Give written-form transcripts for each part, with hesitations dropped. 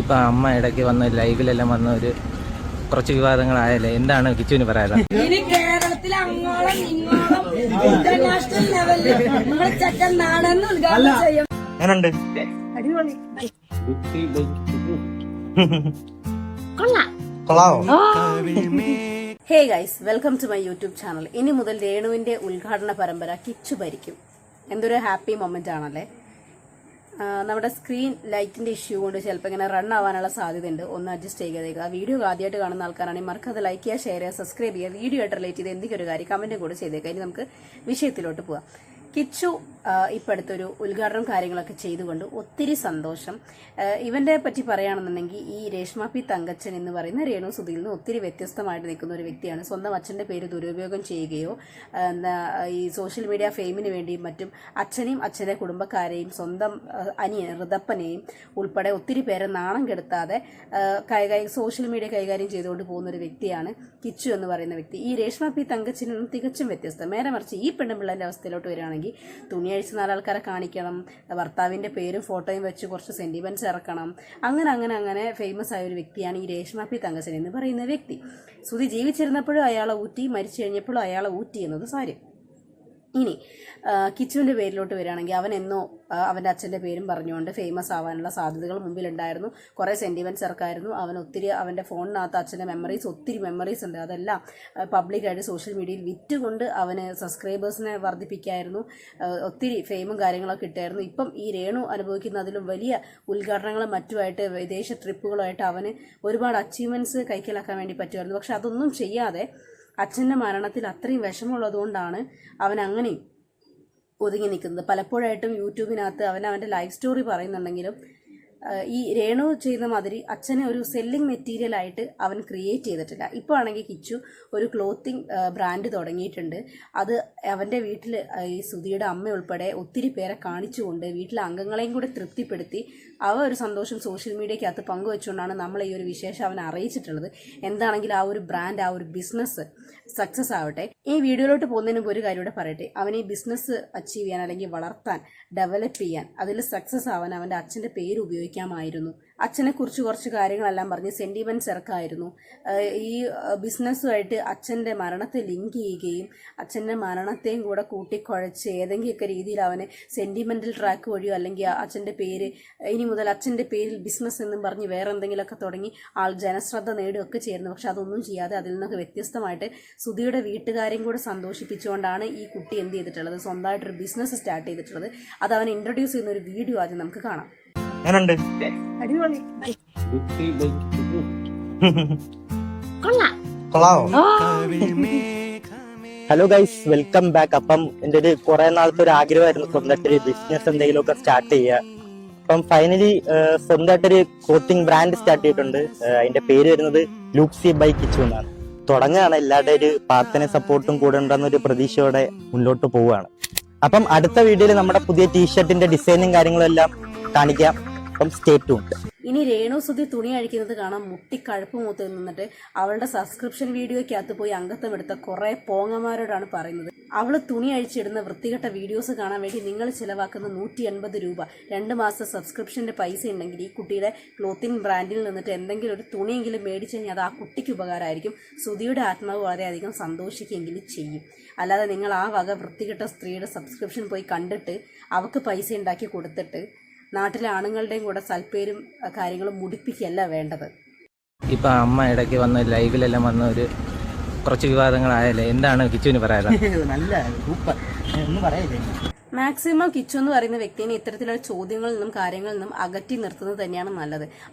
ഇപ്പം അമ്മ ഇടയ്ക്ക് വന്ന് ലൈവിലെല്ലാം വന്ന ഒരു കുറച്ച് വിവാദങ്ങളായാലേ, എന്താണ് കിച്ചുവിന് പറയാനുള്ളത്? ഇനി കേരളത്തിൽ അങ്ങോളം ഇങ്ങോളം ഇന്റർനാഷണൽ ലെവലിൽ നമ്മൾ ചെക്കൻ നാടെന്ന് ഉദ്ഘാടനം ചെയ്യും. എങ്ങനുണ്ട്? അടിപൊളി. കൊള്ളാവോ? Hey guys, welcome to my YouTube channel. ഇനി മുതൽ രേണുവിന്റെ ഉദ്ഘാടന പരമ്പര കിച്ചു ഭരിക്കും. എന്തൊരു ഹാപ്പി മൊമെന്റ് ആണല്ലേ. നമ്മുടെ സ്ക്രീൻ ലൈറ്റിന്റെ ഇഷ്യൂ കൊണ്ട് ചിലപ്പോൾ ഇങ്ങനെ റൺ ആവാനുള്ള സാധ്യതയുണ്ട്. ഒന്ന് അഡ്ജസ്റ്റ് ചെയ്തേക്കുക. ആ വീഡിയോ ആദ്യമായിട്ട് കാണുന്ന ആൾക്കാരാണെങ്കിൽ മറക്കാതെ ലൈക്ക് ചെയ്യുക, ഷെയർ ചെയ്യുക, സബ്സ്ക്രൈബ് ചെയ്യുക. വീഡിയോ ആയിട്ട് റിലേറ്റ് ചെയ്ത് എന്തെങ്കിലും ഒരു കാര്യം കമന്റും കൂടെ ചെയ്തേക്കുക. ഇനി നമുക്ക് വിഷയത്തിലോട്ട് പോവാം. കിച്ചു ഇപ്പം അടുത്തൊരു ഉദ്ഘാടനം കാര്യങ്ങളൊക്കെ ചെയ്തുകൊണ്ട് ഒത്തിരി സന്തോഷം. ഇവന്റെ പറ്റി പറയുകയാണെന്നുണ്ടെങ്കിൽ ഈ രേഷ്മ പി തങ്കച്ചൻ എന്ന് പറയുന്ന രേണു സുധിയിൽ നിന്ന് ഒത്തിരി വ്യത്യസ്തമായിട്ട് നിൽക്കുന്ന ഒരു വ്യക്തിയാണ്. സ്വന്തം അച്ഛൻ്റെ പേര് ദുരുപയോഗം ചെയ്യുകയോ ഈ സോഷ്യൽ മീഡിയ ഫെയിമിന് വേണ്ടിയും മറ്റും അച്ഛനെയും അച്ഛൻ്റെ കുടുംബക്കാരെയും സ്വന്തം അനിയൻ ഋതപ്പനെയും ഉൾപ്പെടെ ഒത്തിരി പേരെ നാണം കെടുത്താതെ സോഷ്യൽ മീഡിയ കൈകാര്യം ചെയ്തുകൊണ്ട് പോകുന്ന ഒരു വ്യക്തിയാണ് കിച്ചു എന്ന് പറയുന്ന വ്യക്തി. ഈ രേഷ്മ പി തങ്കച്ചനിൽ നിന്നും തികച്ചും വ്യത്യസ്തം. നേരെ മറിച്ച് ഈ പെണ്ണുപിള്ളേൻ്റെ അവസ്ഥയിലോട്ട് വരികയാണെങ്കിൽ തുണി അഴിച്ച് നാലാൾക്കാരെ കാണിക്കണം, ഭർത്താവിന്റെ പേരും ഫോട്ടോയും വെച്ച് കുറച്ച് സെന്റിമെന്റ്സ് ഇറക്കണം, അങ്ങനെ ഫേമസ് ആയ ഒരു വ്യക്തിയാണ് ഈ രേഷ്മ പി തങ്കച്ചൻ എന്ന് പറയുന്ന വ്യക്തി. സുധി ജീവിച്ചിരുന്നപ്പോഴും അയാളെ ഊറ്റി, മരിച്ചു കഴിഞ്ഞപ്പോഴും അയാളെ ഊറ്റി എന്നത് സാരം. ഇനി കിച്ചുവിൻ്റെ പേരിലോട്ട് വരികയാണെങ്കിൽ അവൻ എന്നോ അവൻ്റെ അച്ഛൻ്റെ പേരും പറഞ്ഞുകൊണ്ട് ഫേമസ് ആവാനുള്ള സാധ്യതകൾ മുമ്പിലുണ്ടായിരുന്നു. കുറേ സെൻറ്റിമെൻറ്റ്സ് ഇറക്കായിരുന്നു. അവൻ ഒത്തിരി അവൻ്റെ ഫോണിനകത്ത് അച്ഛൻ്റെ ഒത്തിരി മെമ്മറീസ് ഉണ്ട്. അതെല്ലാം പബ്ലിക്കായിട്ട് സോഷ്യൽ മീഡിയയിൽ വിറ്റുകൊണ്ട് അവന് സബ്സ്ക്രൈബേഴ്സിനെ വർദ്ധിപ്പിക്കായിരുന്നു. ഒത്തിരി ഫെയിമും കാര്യങ്ങളൊക്കെ കിട്ടായിരുന്നു. ഇപ്പം ഈ രേണു അനുഭവിക്കുന്ന അതിലും വലിയ ഉദ്ഘാടനങ്ങളും മറ്റുമായിട്ട് വിദേശ ട്രിപ്പുകളുമായിട്ട് അവന് ഒരുപാട് അച്ചീവ്മെൻറ്റ്സ് കൈക്കലാക്കാൻ വേണ്ടി പറ്റുമായിരുന്നു. പക്ഷെ അതൊന്നും ചെയ്യാതെ അച്ഛൻ്റെ മരണത്തിൽ അത്രയും വിഷമമുള്ളതുകൊണ്ടാണ് അവൻ അങ്ങനെയും ഒതുങ്ങി നിൽക്കുന്നത്. പലപ്പോഴായിട്ടും യൂട്യൂബിനകത്ത് അവൻ്റെ ലൈഫ് സ്റ്റോറി പറയുന്നുണ്ടെങ്കിലും ഈ രേണു ചെയ്യുന്ന മാതിരി അച്ഛനെ ഒരു സെല്ലിംഗ് മെറ്റീരിയൽ ആയിട്ട് അവൻ ക്രിയേറ്റ് ചെയ്തിട്ടില്ല. ഇപ്പോൾ ആണെങ്കിൽ കിച്ചു ഒരു ക്ലോത്തിങ് ബ്രാൻഡ് തുടങ്ങിയിട്ടുണ്ട്. അത് അവൻ്റെ വീട്ടിൽ ഈ സുധിയുടെ അമ്മ ഉൾപ്പെടെ ഒത്തിരി പേരെ കാണിച്ചുകൊണ്ട് വീട്ടിലെ അംഗങ്ങളെയും കൂടെ തൃപ്തിപ്പെടുത്തി ഒരു സന്തോഷം സോഷ്യൽ മീഡിയക്കകത്ത് പങ്കുവെച്ചുകൊണ്ടാണ് നമ്മൾ ഈ ഒരു വിശേഷം അവനെ അറിയിച്ചിട്ടുള്ളത്. എന്താണെങ്കിലും ആ ഒരു ബ്രാൻഡ്, ആ ഒരു ബിസിനസ് സക്സസ് ആവട്ടെ. ഈ വീഡിയോയിലോട്ട് പോകുന്നതിന് മുമ്പ് ഒരു കാര്യം കൂടെ പറയട്ടെ. അവൻ ഈ ബിസിനസ് അച്ചീവ് ചെയ്യാൻ അല്ലെങ്കിൽ വളർത്താൻ, ഡെവലപ്പ് ചെയ്യാൻ, അതിൽ സക്സസ് ആവാൻ അവൻ്റെ അച്ഛൻ്റെ പേര് ഉപയോഗിക്കാമായിരുന്നു. അച്ഛനെ കുറിച്ച് കുറച്ച് കാര്യങ്ങളെല്ലാം പറഞ്ഞ് സെന്റിമെന്റ്സ് ഇറക്കായിരുന്നു. ഈ ബിസിനസ്സുമായിട്ട് അച്ഛൻ്റെ മരണത്തെ ലിങ്ക് ചെയ്യുകയും അച്ഛൻ്റെ മരണത്തെയും കൂടെ കൂട്ടിക്കുഴച്ച് ഏതെങ്കിലുമൊക്കെ രീതിയിൽ അവന് സെന്റിമെന്റൽ ട്രാക്ക് വഴിയോ അല്ലെങ്കിൽ അച്ഛൻ്റെ പേര് ഇനി മുതൽ അച്ഛൻ്റെ പേരിൽ ബിസിനസ് എന്നും പറഞ്ഞ് വേറെ എന്തെങ്കിലുമൊക്കെ തുടങ്ങി ജനശ്രദ്ധ നേടുകയൊക്കെ ചെയ്യുന്നു. പക്ഷെ അതൊന്നും ചെയ്യാതെ അതിൽ നിന്നൊക്കെ വ്യത്യസ്തമായിട്ട് സുധിയുടെ വീട്ടുകാരെയും കൂടെ സന്തോഷിപ്പിച്ചുകൊണ്ടാണ് ഈ കുട്ടി എന്ത് ചെയ്തിട്ടുള്ളത്, സ്വന്തമായിട്ടൊരു ബിസിനസ് സ്റ്റാർട്ട് ചെയ്തിട്ടുള്ളത്. അത് അവൻ ഇൻട്രൊഡ്യൂസ് ചെയ്യുന്ന ഒരു വീഡിയോ ആദ്യം നമുക്ക് കാണാം. അടിപൊളി. Hello guys, welcome back. അപ്പം എൻ്റെ ഒരു കുറെ നാളത്തെ ഒരു ആഗ്രഹമായിരുന്നു സ്വന്തമായിട്ടൊരു ബിസിനസ് എന്തെങ്കിലുമൊക്കെ സ്റ്റാർട്ട് ചെയ്യുക. അപ്പം ഫൈനലി സ്വന്തമായിട്ടൊരു ക്ലോത്തിങ് ബ്രാൻഡ് സ്റ്റാർട്ട് ചെയ്തിട്ടുണ്ട്. അതിന്റെ പേര് വരുന്നത് ലൂക്സി ബൈ കിച്ചു എന്നാണ്. തുടങ്ങുകയാണ്. എല്ലാവരുടെ ഒരു പ്രാർത്ഥന സപ്പോർട്ടും കൂടെ ഉണ്ടെന്നൊരു പ്രതീക്ഷയോടെ മുന്നോട്ട് പോവുകയാണ്. അപ്പം അടുത്ത വീഡിയോയിൽ നമ്മുടെ പുതിയ ടീഷർട്ടിന്റെ ഡിസൈനും കാര്യങ്ങളും എല്ലാം കാണിക്കാം. അപ്പം സ്റ്റേ ട്യൂൺഡ്. ഇനി രേണു സുധി തുണി അഴിക്കുന്നത് കാണാൻ മുട്ടിക്കഴുപ്പ് മൂത്ത് നിന്നിട്ട് അവളുടെ സബ്സ്ക്രിപ്ഷൻ വീഡിയോയ്ക്കകത്ത് പോയി അംഗത്വം എടുത്ത കുറെ പോങ്ങന്മാരോടാണ് പറയുന്നത്. അവള് തുണി അഴിച്ചിടുന്ന വൃത്തികെട്ട വീഡിയോസ് കാണാൻ വേണ്ടി നിങ്ങൾ ചിലവാക്കുന്ന 180 രൂപ 2 മാസം സബ്സ്ക്രിപ്ഷന്റെ പൈസ ഉണ്ടെങ്കിൽ ഈ കുട്ടിയുടെ ക്ലോത്തിങ് ബ്രാൻഡിൽ നിന്നിട്ട് എന്തെങ്കിലും ഒരു തുണിയെങ്കിലും മേടിച്ചു കഴിഞ്ഞാൽ അത് ആ കുട്ടിക്ക് ഉപകാരമായിരിക്കും. സുധിയുടെ ആത്മാവ് വളരെയധികം സന്തോഷിക്കുകയെങ്കിലും ചെയ്യും. അല്ലാതെ നിങ്ങൾ ആ വക വൃത്തികെട്ട സ്ത്രീയുടെ സബ്സ്ക്രിപ്ഷൻ പോയി കണ്ടിട്ട് അവക്ക് പൈസ ഉണ്ടാക്കി കൊടുത്തിട്ട് നാട്ടിലെ ആണുങ്ങളുടെയും കൂടെ സൽപ്പേരും കാര്യങ്ങളും മുടിപ്പിക്കുകയല്ല വേണ്ടത്. ഇപ്പം അമ്മ ഇടയ്ക്ക് വന്ന് ലൈവിലെല്ലാം വന്ന ഒരു കുറച്ച് വിവാദങ്ങളായാലേ, എന്താണ് കിച്ചുവിന് പറയാനുള്ളത്? നല്ല സൂപ്പർ ഒന്നും പറയല്ലേ. മാക്സിമം കിച്ചു എന്ന് പറയുന്ന വ്യക്തിനെ ഇത്തരത്തിലുള്ള ചോദ്യങ്ങളിൽ നിന്നും കാര്യങ്ങളിൽ നിന്നും അകറ്റി നിർത്തുന്നത് തന്നെയാണ് നല്ലത്.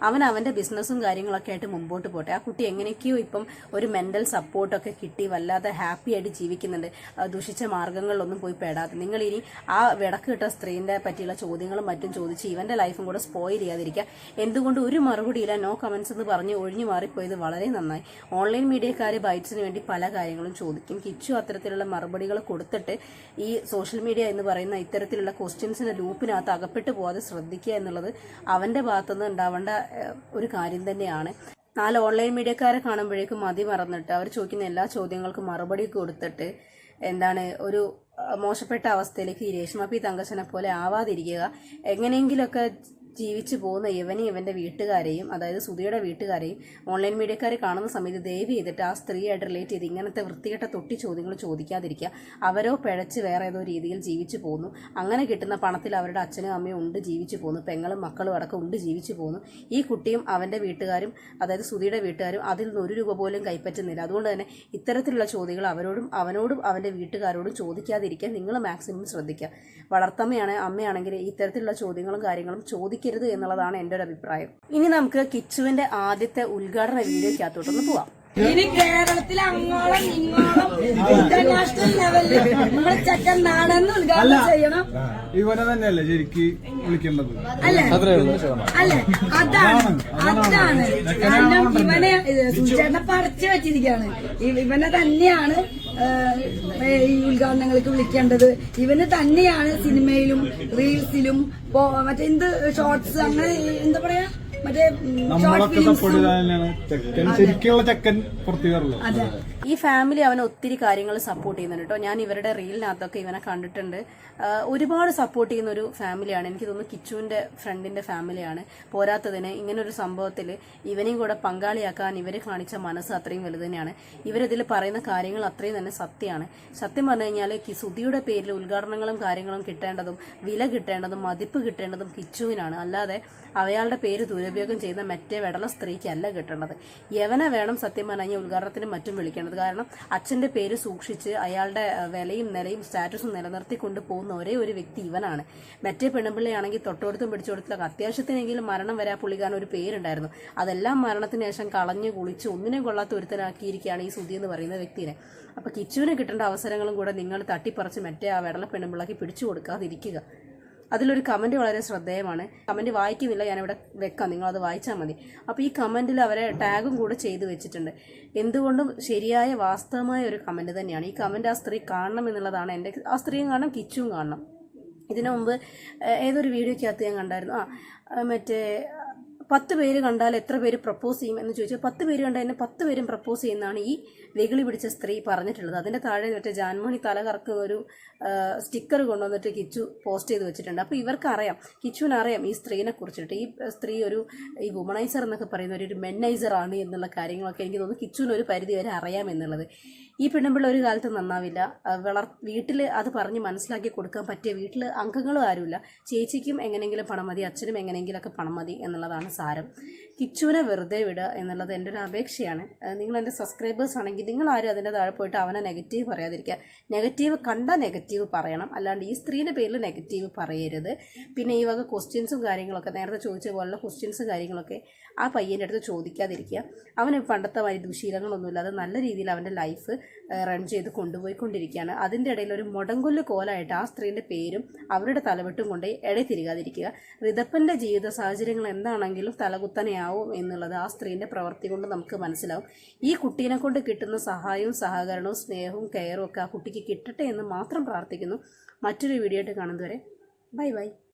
അവന്റെ ബിസിനസ്സും കാര്യങ്ങളൊക്കെ ആയിട്ട് മുമ്പോട്ട് പോട്ടെ. ആ കുട്ടി എങ്ങനെയൊക്കെയോ ഇപ്പം ഒരു മെന്റൽ സപ്പോർട്ടൊക്കെ കിട്ടി വല്ലാതെ ഹാപ്പി ആയിട്ട് ജീവിക്കുന്നുണ്ട്. ദുഷിച്ച മാർഗങ്ങളിലൊന്നും പോയി പെടാതെ നിങ്ങൾ ഇനി ആ വിടക്ക് കിട്ട സ്ത്രീന്റെ പറ്റിയുള്ള ചോദ്യങ്ങളും മറ്റും ചോദിച്ച് ഇവന്റെ ലൈഫും കൂടെ സ്പോയിൽ ചെയ്യാതിരിക്കുക. എന്തുകൊണ്ട് ഒരു മറുപടിയില്ല, നോ കമന്റ്സ് എന്ന് പറഞ്ഞ് ഒഴിഞ്ഞു മാറിപ്പോയത് വളരെ നന്നായി. ഓൺലൈൻ മീഡിയക്കാർ ബൈറ്റ്സിന് വേണ്ടി പല കാര്യങ്ങളും ചോദിക്കും. കിച്ചു അത്തരത്തിലുള്ള മറുപടികൾ കൊടുത്തിട്ട് ഈ സോഷ്യൽ മീഡിയ എന്ന് പറയുന്ന ഇത്തരത്തിലുള്ള ക്വസ്റ്റ്യൻസിന്റെ ലൂപ്പിനകത്ത് അകപ്പെട്ടു പോകാതെ ശ്രദ്ധിക്കുക എന്നുള്ളത് അവന്റെ ഭാഗത്തുനിന്ന് ഉണ്ടാവേണ്ട ഒരു കാര്യം തന്നെയാണ്. 4 ഓൺലൈൻ മീഡിയക്കാരെ കാണുമ്പോഴേക്കും മതി മറന്നിട്ട് അവർ ചോദിക്കുന്ന എല്ലാ ചോദ്യങ്ങൾക്കും മറുപടി കൊടുത്തിട്ട് ഒരു മോശപ്പെട്ട അവസ്ഥയിലേക്ക് ഈ രേഷ്മ പി തങ്കച്ചനെ പോലെ ആവാതിരിക്കുക. എങ്ങനെയെങ്കിലുമൊക്കെ ജീവിച്ചു പോകുന്ന ഇവനെയും ഇവൻ്റെ വീട്ടുകാരെയും, അതായത് സുധിയുടെ വീട്ടുകാരെയും ഓൺലൈൻ മീഡിയക്കാരെ കാണുന്ന സമയത്ത് ദയവ് ചെയ്തിട്ട് ആ സ്ത്രീയായിട്ട് റിലേറ്റ് ചെയ്ത് ഇങ്ങനത്തെ വൃത്തികെട്ട തൊട്ടി ചോദ്യങ്ങൾ ചോദിക്കാതിരിക്കുക. അവരോ പിഴച്ച് വേറെ ഏതോ രീതിയിൽ ജീവിച്ചു പോകുന്നു. അങ്ങനെ കിട്ടുന്ന പണത്തിൽ അവരുടെ അച്ഛനും അമ്മയും ഉണ്ട് ജീവിച്ചു പോകുന്നു, പെങ്ങളും മക്കളും അടക്കം ഉണ്ട് ജീവിച്ചു പോകുന്നു. ഈ കുട്ടിയും അവൻ്റെ വീട്ടുകാരും, അതായത് സുധിയുടെ വീട്ടുകാരും അതിൽ നിന്ന് 1 രൂപ പോലും കൈപ്പറ്റുന്നില്ല. അതുകൊണ്ട് തന്നെ ഇത്തരത്തിലുള്ള ചോദ്യങ്ങൾ അവനോടും അവൻ്റെ വീട്ടുകാരോടും ചോദിക്കാതിരിക്കാൻ നിങ്ങൾ മാക്സിമം ശ്രദ്ധിക്കുക. വളർത്തമ്മയാണ്, അമ്മയാണെങ്കിൽ ഇത്തരത്തിലുള്ള ചോദ്യങ്ങളും കാര്യങ്ങളും ചോദിക്കരുത് എന്നുള്ളതാണ് എൻ്റെ ഒരു അഭിപ്രായം. ഇനി നമുക്ക് കിച്ചുവിന്റെ ആദ്യത്തെ ഉദ്ഘാടന വീഡിയോക്കകത്തോട്ടൊന്ന് പോവാം. ഇനി കേരളത്തിൽ അങ്ങോളം ഇങ്ങോളം ഇന്റർനാഷണൽ ലെവലിൽ നമ്മളെ ചെക്കൻ നാടെന്ന് ഉദ്ഘാടനം ചെയ്യണം. ഇവനെ തന്നെയല്ലേ ശരിക്ക് വിളിക്കേണ്ടത്? അല്ലേ അല്ലേ അതാണ് കാരണം ഇവനെ സുചേട്ടനെ പറിച്ചു വെച്ചിരിക്കുകയാണ്. ഇവനെ തന്നെയാണ് ഈ ഉദ്ഘാടനങ്ങൾക്ക് വിളിക്കേണ്ടത്. ഇവന് തന്നെയാണ് സിനിമയിലും റീൽസിലും മറ്റേ എന്ത് ഷോർട്സ് അങ്ങനെ എന്താ പറയാ മറ്റേ നമ്മളൊക്കെ സപ്പോർട്ട് ചെയ്താൽ ചെക്കൻ ശരിക്കുള്ള ചെക്കൻ പുറത്തു വരല്ലോ. ഈ ഫാമിലി അവനെ ഒത്തിരി കാര്യങ്ങൾ സപ്പോർട്ട് ചെയ്യുന്നുണ്ട് കേട്ടോ. ഞാൻ ഇവരുടെ റീലിനകത്തൊക്കെ ഇവനെ കണ്ടിട്ടുണ്ട്. ഒരുപാട് സപ്പോർട്ട് ചെയ്യുന്ന ഒരു ഫാമിലിയാണ്. എനിക്ക് തോന്നുന്നു കിച്ചുവിന്റെ ഫ്രണ്ടിന്റെ ഫാമിലിയാണ്. പോരാത്തതിന് ഇങ്ങനൊരു സംഭവത്തിൽ ഇവനെയും കൂടെ പങ്കാളിയാക്കാൻ ഇവർ കാണിച്ച മനസ്സ് അത്രയും വലുത് തന്നെയാണ്. ഇവരിതിൽ പറയുന്ന കാര്യങ്ങൾ അത്രയും തന്നെ സത്യമാണ്. സത്യം പറഞ്ഞു കഴിഞ്ഞാൽ സുധിയുടെ പേരിൽ ഉദ്ഘാടനങ്ങളും കാര്യങ്ങളും കിട്ടേണ്ടതും വില കിട്ടേണ്ടതും മതിപ്പ് കിട്ടേണ്ടതും കിച്ചുവിനാണ്. അല്ലാതെ അയാളുടെ പേര് ദുരുപയോഗം ചെയ്യുന്ന മറ്റേ വെടല സ്ത്രീക്കല്ല കിട്ടേണ്ടത്. യവനെ വേണം സത്യം പറഞ്ഞാൽ ഉദ്ഘാടനത്തിനും മറ്റും വിളിക്കേണ്ടത്. കാരണം അച്ഛന്റെ പേര് സൂക്ഷിച്ച് അയാളുടെ വിലയും നിലയും സ്റ്റാറ്റസും നിലനിർത്തിക്കൊണ്ട് പോകുന്ന ഒരേ ഒരു വ്യക്തി ഇവനാണ്. മറ്റേ പെണ്ണുപിള്ളയാണെങ്കിൽ തൊട്ടടുത്തും പിടിച്ചെടുത്തൊക്കെ അത്യാവശ്യത്തിനെങ്കിലും മരണം വരാ പുള്ളിക്കാരൻ ഒരു പേരുണ്ടായിരുന്നു. അതെല്ലാം മരണത്തിന് ശേഷം കളഞ്ഞു കുളിച്ച് ഒന്നിനും കൊള്ളാത്ത ഒരുത്തനാക്കിയിരിക്കുകയാണ് ഈ സുധി എന്ന് പറയുന്ന വ്യക്തിനെ. അപ്പൊ കിച്ചുവിന് കിട്ടേണ്ട അവസരങ്ങളും കൂടെ നിങ്ങൾ തട്ടിപ്പറിച്ച് മറ്റേ ആ വെടല പെണ്ണുപിള്ളക്ക് പിടിച്ചു കൊടുക്കാതിരിക്കുക. അതിലൊരു കമൻറ്റ് വളരെ ശ്രദ്ധേയമാണ്. കമൻറ്റ് വായിക്കുന്നില്ല, ഞാനിവിടെ വെക്കാം, നിങ്ങളത് വായിച്ചാൽ മതി. അപ്പോൾ ഈ കമൻറ്റിൽ അവരെ ടാഗും കൂടെ ചെയ്തു വെച്ചിട്ടുണ്ട്. എന്തുകൊണ്ടും ശരിയായ വാസ്തവമായ ഒരു കമൻറ്റ് തന്നെയാണ്. ഈ കമൻറ്റ് ആ സ്ത്രീ കാണണം എന്നുള്ളതാണ് എൻ്റെ. ആ സ്ത്രീയും കാണണം, കിച്ചുവും കാണണം. ഇതിനു മുമ്പ് ഏതൊരു വീഡിയോക്കകത്ത് ഞാൻ കണ്ടായിരുന്നു, മറ്റേ 10 പേര് കണ്ടാൽ എത്ര പേര് പ്രപ്പോസ് ചെയ്യും എന്ന് ചോദിച്ചാൽ 10 പേര് കണ്ടാൽ എന്നെ 10 പേരും പ്രപ്പോസ് ചെയ്യുന്നതാണ് ഈ വെകിളി പിടിച്ച സ്ത്രീ പറഞ്ഞിട്ടുള്ളത്. അതിൻ്റെ താഴെ മറ്റേ ജാൻമണി തല കറക്കുന്ന ഒരു സ്റ്റിക്കർ കൊണ്ടുവന്നിട്ട് കിച്ചു പോസ്റ്റ് ചെയ്ത് വെച്ചിട്ടുണ്ട്. അപ്പോൾ ഇവർക്കറിയാം, കിച്ചുവിനറിയാം ഈ സ്ത്രീനെ കുറിച്ചിട്ട്. ഈ സ്ത്രീ ഈ വുമണൈസർ എന്നൊക്കെ പറയുന്ന ഒരു മെന്നൈസർ ആണ് എന്നുള്ള കാര്യങ്ങളൊക്കെ എനിക്ക് തോന്നുന്നു കിച്ചുവിന് ഒരു പരിധി വരെ അറിയാം എന്നുള്ളത്. ഈ പെണ്ണുമ്പിള്ള ഒരു കാലത്ത് നന്നാവില്ല. വീട്ടിൽ അത് പറഞ്ഞ് മനസ്സിലാക്കി കൊടുക്കാൻ പറ്റിയ വീട്ടിൽ അംഗങ്ങളും ആരുമില്ല. ചേച്ചിക്കും എങ്ങനെയെങ്കിലും പണം മതി, അച്ഛനും എങ്ങനെയെങ്കിലുമൊക്കെ പണം മതി എന്നുള്ളതാണ് സാരം. കിച്ചുവിനെ വെറുതെ വിടുക എന്നുള്ളത് എൻ്റെ ഒരു അപേക്ഷയാണ്. നിങ്ങൾ എൻ്റെ സബ്സ്ക്രൈബേഴ്സ് ആണെങ്കിൽ നിങ്ങൾ ആരും അതിൻ്റെ താഴെ പോയിട്ട് അവനെ നെഗറ്റീവ് പറയാതിരിക്കുക. നെഗറ്റീവ് കണ്ടാൽ നെഗറ്റീവ് പറയണം, അല്ലാണ്ട് ഈ സ്ത്രീയുടെ പേരിൽ നെഗറ്റീവ് പറയരുത്. പിന്നെ ഈ വക ക്വസ്റ്റ്യൻസും കാര്യങ്ങളൊക്കെ നേരത്തെ ചോദിച്ച പോലുള്ള ക്വസ്റ്റ്യൻസും കാര്യങ്ങളൊക്കെ ആ പയ്യൻ്റെ അടുത്ത് ചോദിക്കാതിരിക്കുക. അവന് പണ്ടത്തെ വഴി ദുശീലങ്ങളൊന്നുമില്ലാതെ നല്ല രീതിയിൽ അവൻ്റെ ലൈഫ് റൺ ചെയ്ത് കൊണ്ടുപോയിക്കൊണ്ടിരിക്കുകയാണ്. അതിൻ്റെ ഇടയിൽ ഒരു മുടങ്കൊല്ല് കോലായിട്ട് ആ സ്ത്രീൻ്റെ പേരും അവരുടെ തലവെട്ടും കൊണ്ട് ഇടയിൽ തിരികാതിരിക്കുക. ഋതപ്പൻ്റെ ജീവിത സാഹചര്യങ്ങൾ എന്താണെങ്കിലും തലകുത്തനെയാവും എന്നുള്ളത് ആ സ്ത്രീൻ്റെ പ്രവൃത്തി കൊണ്ട് നമുക്ക് മനസ്സിലാവും. ഈ കുട്ടീനെ കൊണ്ട് കിട്ടുന്ന സഹായവും സഹകരണവും സ്നേഹവും കെയറും ഒക്കെ ആ കുട്ടിക്ക് കിട്ടട്ടെ എന്ന് മാത്രം പ്രാർത്ഥിക്കുന്നു. മറ്റൊരു വീഡിയോ ആയിട്ട് കാണുന്നതുവരെ ബൈ ബൈ.